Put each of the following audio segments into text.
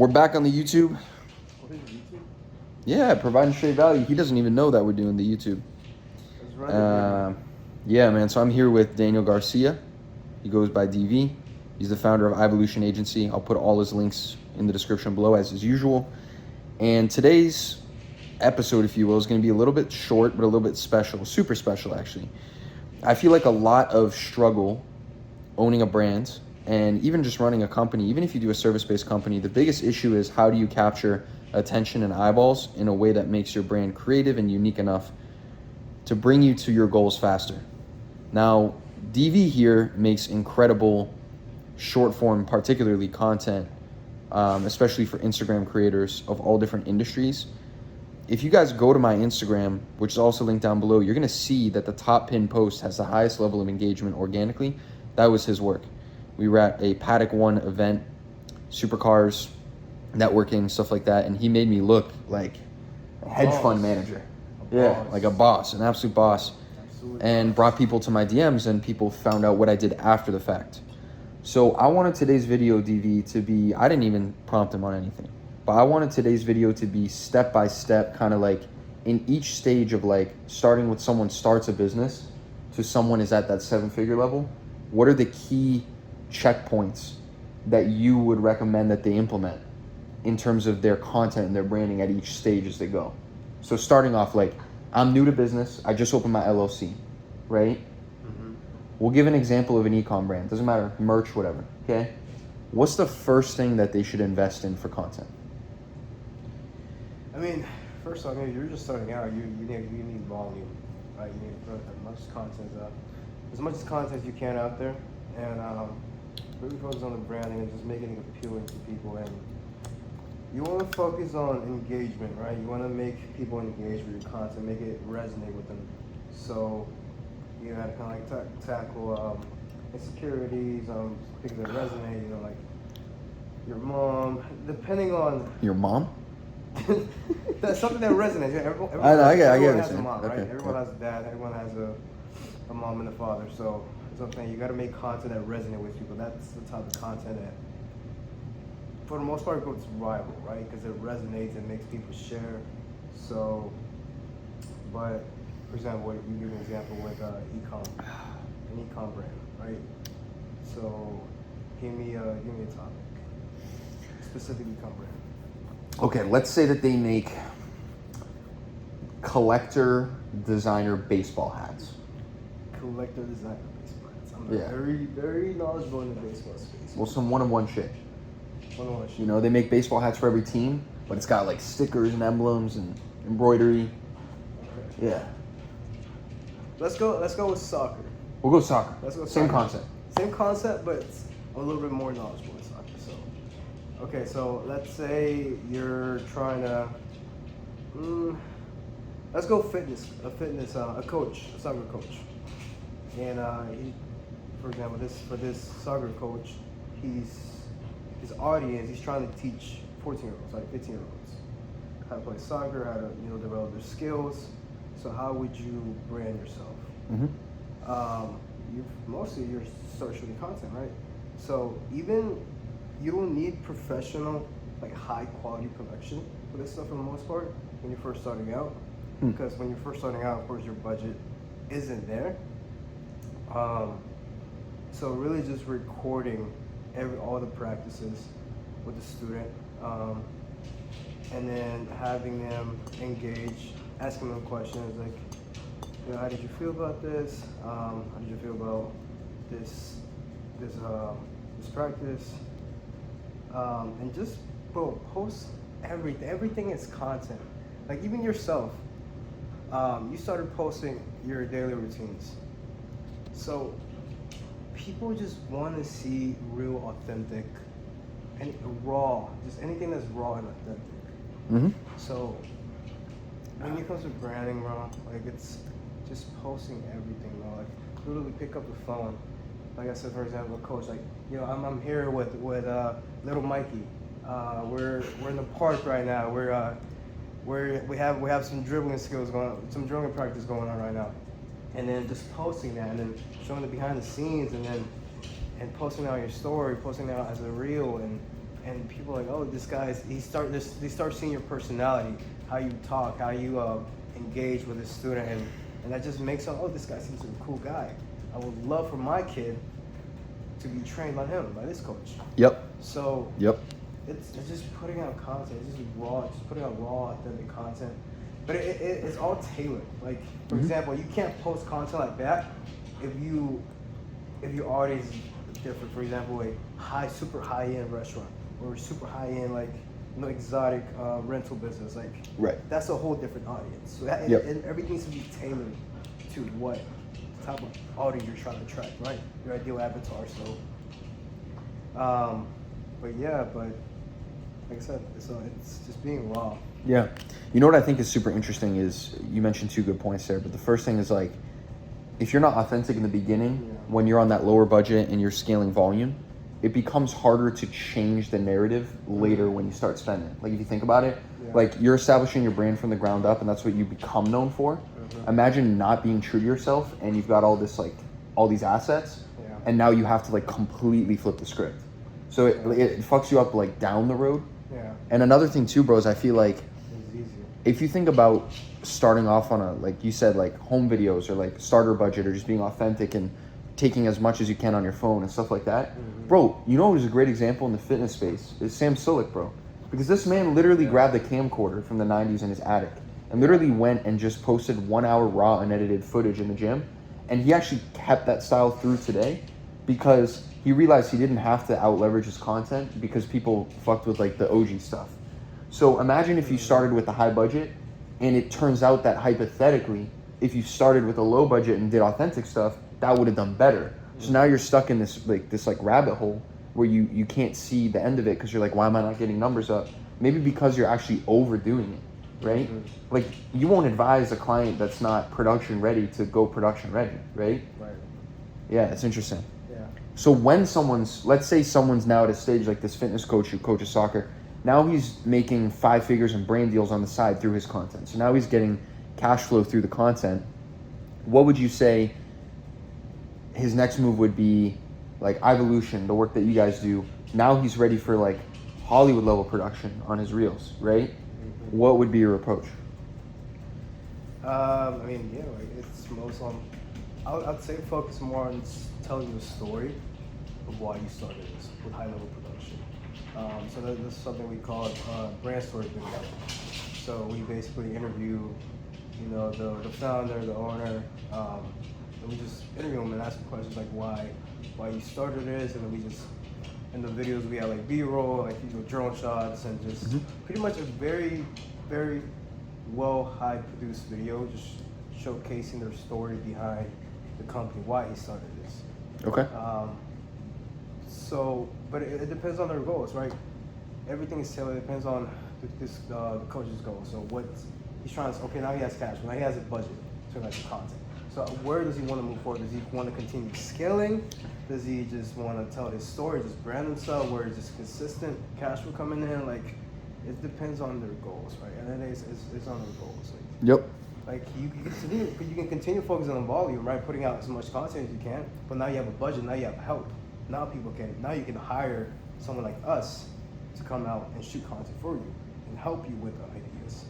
We're back on the YouTube. What is YouTube? Yeah, providing straight value. He doesn't even know that we're doing the YouTube. Yeah, man. So I'm here with Daniel Garcia. He goes by DV. He's the founder of Eyexvolution Agency. I'll put all his links in the description below as is usual. And today's episode, if you will, is going to be a little bit short, but a little bit special, super special actually. I feel like a lot of struggle owning a brand and even just running a company, even if you do a service-based company, the biggest issue is how do you capture attention and eyeballs in a way that makes your brand creative and unique enough to bring you to your goals faster. Now, DV here makes incredible short-form, particularly content, especially for Instagram creators of all different industries. If you guys go to my Instagram, which is also linked down below, you're gonna see that the top pinned post has the highest level of engagement organically. That was his work. We were at a Paddock 1 event, supercars, networking, stuff like that, and he made me look like a hedge fund manager. Like a boss, an absolute boss. And brought people to my DMs, and people found out what I did after the fact. So I wanted today's video, DV, to be, I didn't even prompt him on anything, but I wanted today's video to be step-by-step, kind of like in each stage of like starting with someone starts a business to someone is at that 7-figure level. What are the key checkpoints that you would recommend that they implement in terms of their content and their branding at each stage as they go? So starting off, like, I'm new to business. I just opened my LLC, right? Mm-hmm. We'll give an example of an ecom brand. Doesn't matter, merch, whatever, okay? What's the first thing that they should invest in for content? I mean, first off, you're just starting out. You need volume, right? You need to put as much content as you can out there, and really focus on the branding and just making it appealing to people. And you want to focus on engagement, right? You want to make people engage with your content, make it resonate with them. So you got to kind of like tackle insecurities, things that resonate. You know, like your mom, depending on your mom. That's something that resonates. Everyone has a mom, right? Everyone has a dad. Everyone has a mom and a father. So something you got to make content that resonates with people. That's the type of content that, for the most part, goes viral, right? Because it resonates and makes people share. So, but for example, you give an example with an ecom brand, right? So, give me a topic, specific ecom brand. Okay, let's say that they make collector designer baseball hats. Collector designer baseball hats. I'm very, very knowledgeable in the baseball space. Well, some one-on-one shit. One-on-one shit. You know, they make baseball hats for every team, but it's got like stickers and emblems and embroidery. Okay. Yeah. Let's go with soccer. We'll go soccer. Let's go Same soccer. concept. Same concept, but I'm a little bit more knowledgeable in soccer. So, okay, so let's say you're trying to, let's go a coach, a soccer coach. And for example, for this soccer coach, his audience, he's trying to teach 14-year-olds, like 15-year-olds, how to play soccer, how to develop their skills. So how would you brand yourself? Mm-hmm. Mostly you're social content, right? So even you don't need professional, like high quality production for this stuff for the most part when you're first starting out. Because when you're first starting out, of course, your budget isn't there. So really just recording all the practices with the student, and then having them engage, asking them questions like, how did you feel about this? How did you feel about this practice? And just post everything. Everything is content. Like even yourself, you started posting your daily routines. So people just want to see real, authentic, and raw. Just anything that's raw and authentic. Mm-hmm. So when it comes to branding, bro, like it's just posting everything, bro. Like literally pick up the phone. Like I said, for example, coach, like, I'm here with little Mikey. We're in the park right now. We have some dribbling skills going on, some dribbling practice going on right now. And then just posting that, and then showing the behind the scenes, and posting out your story, posting out as a reel, and people are like, oh, this guy's, they start seeing your personality, how you talk, how you engage with a student, and that just makes them, oh, this guy seems like a cool guy. I would love for my kid to be trained by him, by this coach. Yep. So Yep. it's just putting out content. It's just putting out raw, authentic content. But it's all tailored. Like, for example, you can't post content like that if your audience is different. For example, a super high-end restaurant or super high-end, like, exotic rental business. Like, right. That's a whole different audience. So and everything needs to be tailored to what type of audience you're trying to attract, right? Your ideal avatar. So, but like I said, it's just being raw. Yeah. You know what I think is super interesting is you mentioned 2 good points there, but the first thing is, like, if you're not authentic in the beginning, when you're on that lower budget and you're scaling volume, it becomes harder to change the narrative later when you start spending. Like, if you think about it, like, you're establishing your brand from the ground up and that's what you become known for. Imagine not being true to yourself and you've got all this, like, all these assets, and now you have to, like, completely flip the script. So it fucks you up, like, down the road. Yeah. And another thing too, bro, is I feel like if you think about starting off on a, like you said, like home videos or like starter budget or just being authentic and taking as much as you can on your phone and stuff like that, bro, you know who's a great example in the fitness space is Sam Sulek, bro. Because this man literally grabbed a camcorder from the 90s in his attic and literally went and just posted 1 hour raw unedited footage in the gym. And he actually kept that style through today because he realized he didn't have to out leverage his content because people fucked with like the OG stuff. So imagine if you started with a high budget and it turns out that hypothetically, if you started with a low budget and did authentic stuff, that would have done better. So now you're stuck in this rabbit hole where you can't see the end of it because you're like, why am I not getting numbers up? Maybe because you're actually overdoing it, right? Like, you won't advise a client that's not production ready to go production ready, right? Right. Yeah, it's interesting. Yeah. So when let's say someone's now at a stage like this fitness coach who coaches soccer, now he's making 5 figures in brand deals on the side through his content. So now he's getting cash flow through the content. What would you say his next move would be? Like Eyexvolution, the work that you guys do, now he's ready for like Hollywood level production on his reels, right? What would be your approach? I mean, like it's most on, I'd say focus more on telling you a story of why you started this with high level production. So this is something we call brand story video. So we basically interview, the founder, the owner, and we just interview them and ask them questions like why you started this, and then we just, in the videos we have like B-roll, like drone shots, and just pretty much a very, very well high produced video, just showcasing their story behind the company, why he started this. Okay. But it depends on their goals, right? Everything is tailored. It depends on the coach's goals. So what he's trying to, okay, now he has cash, now he has a budget to like the content. So where does he want to move forward? Does he want to continue scaling? Does he just want to tell his story, just brand himself, where it's just consistent cash flow coming in? Like, it depends on their goals, right? And then it's on their goals. Like you can continue focusing on volume, right? Putting out as much content as you can, but now you have a budget, now you have help. Now you can hire someone like us to come out and shoot content for you and help you with the ideas.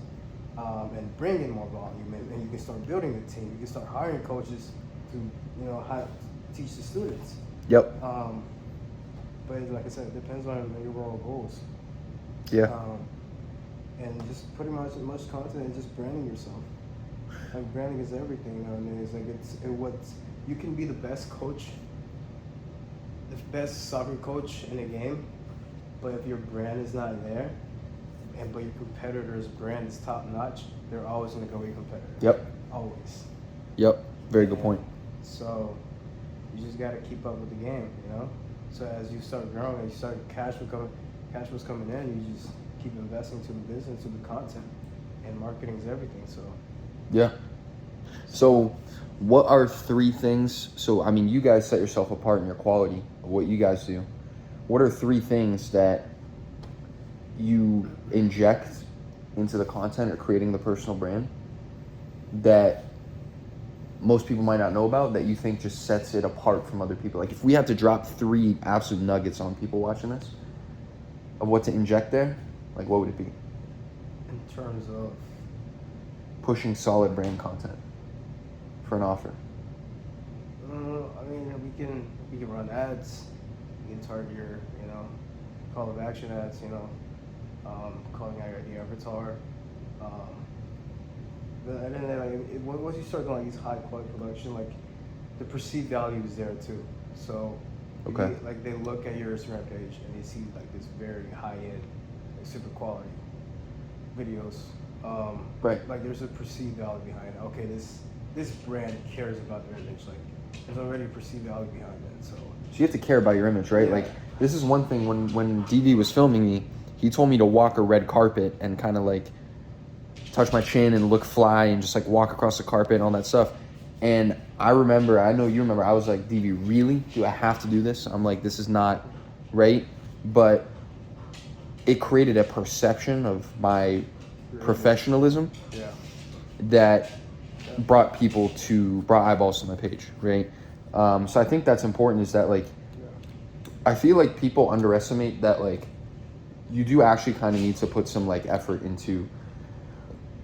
And bring in more volume, and you can start building the team. You can start hiring coaches to, teach the students. Yep. But like I said, it depends on your overall goals. Yeah. And just pretty much as much content and just branding yourself. Like, branding is everything nowadays. Like, you can be the best coach, the best soccer coach in the game, but if your brand is not there, but your competitor's brand is top notch, they're always going to go with your competitor. Yep. Always. Yep. Very good point. So you just got to keep up with the game, So as you start growing and you start cash was coming in, you just keep investing to the business, to the content, and marketing is everything. So. Yeah. So what are 3 things? So, I mean, you guys set yourself apart in your quality of what you guys do. What are 3 things that you inject into the content or creating the personal brand that most people might not know about that you think just sets it apart from other people? Like, if we had to drop 3 absolute nuggets on people watching this, of what to inject there, like what would it be? In terms of Pushing solid brand content for an offer. I mean, we can run ads. We can target your, call of action ads. Calling out your avatar. And then once you start doing like these high quality production, like the perceived value is there too. So, Okay. they look at your Instagram page and they see like this very high end, like super quality videos. Right. Like there's a perceived value behind it. Okay, this brand cares about their image. Like there's already a perceived value behind it. So you have to care about your image, right? Yeah. Like this is one thing when DV was filming me, he told me to walk a red carpet and kind of like touch my chin and look fly and just like walk across the carpet and all that stuff. And I know you remember, I was like, DV, really? Do I have to do this? I'm like, this is not right. But it created a perception of my professionalism yeah. that brought eyeballs to my page, right? So I think that's important, is that like, I feel like people underestimate that like, you do actually kind of need to put some like effort into,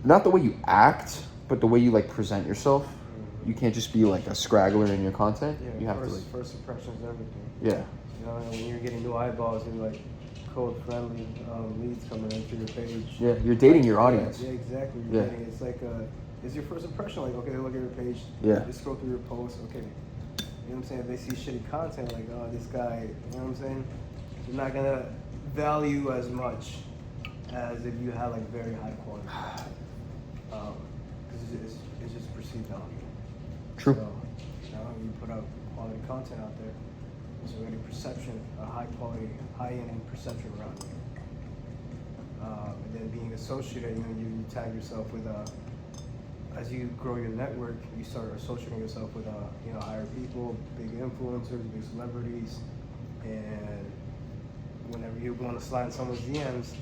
not the way you act, but the way you like present yourself. You can't just be like a scraggler in your content. Yeah, you have to like, first impressions, everything. yeah. When you're getting new eyeballs and like code-friendly leads coming into your page. Yeah, you're dating your audience. Yeah, exactly. Yeah. It's like it's your first impression. Like, okay, they look at your page. Yeah. They scroll through your posts. Okay, you know what I'm saying? If they see shitty content, like, oh, this guy, you know what I'm saying? They're not gonna value as much as if you had like very high quality content. Because it's just perceived value. True. So, you put out quality content out there, there's already perception, a high quality, high end perception around you. And then being associated, you tag yourself with as you grow your network, you start associating yourself with higher people, big influencers, big celebrities, and whenever you want to slide in someone's DMs,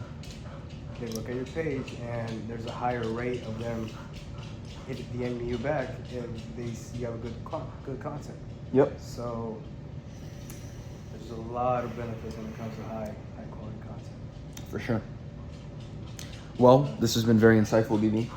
they look at your page and there's a higher rate of them DMing you back if they see you have a good content. Yep. So there's a lot of benefits when it comes to high quality content. For sure. Well, this has been very insightful, DV.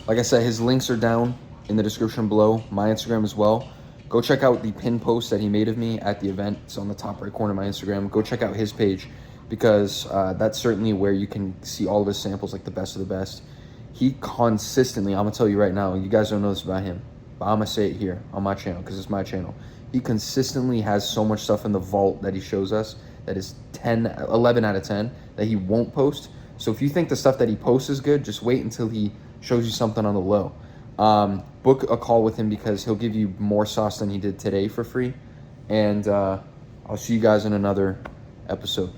Like I said, his links are down in the description below, my Instagram as well. Go check out the pin post that he made of me at the event. It's on the top right corner of my Instagram. Go check out his page, because that's certainly where you can see all of his samples, like the best of the best. He consistently, I'm gonna tell you right now, you guys don't know this about him, but I'm gonna say it here on my channel, because it's my channel. He consistently has so much stuff in the vault that he shows us that is 11 out of 10 that he won't post. So if you think the stuff that he posts is good, just wait until he shows you something on the low. Book a call with him, because he'll give you more sauce than he did today for free. And I'll see you guys in another episode.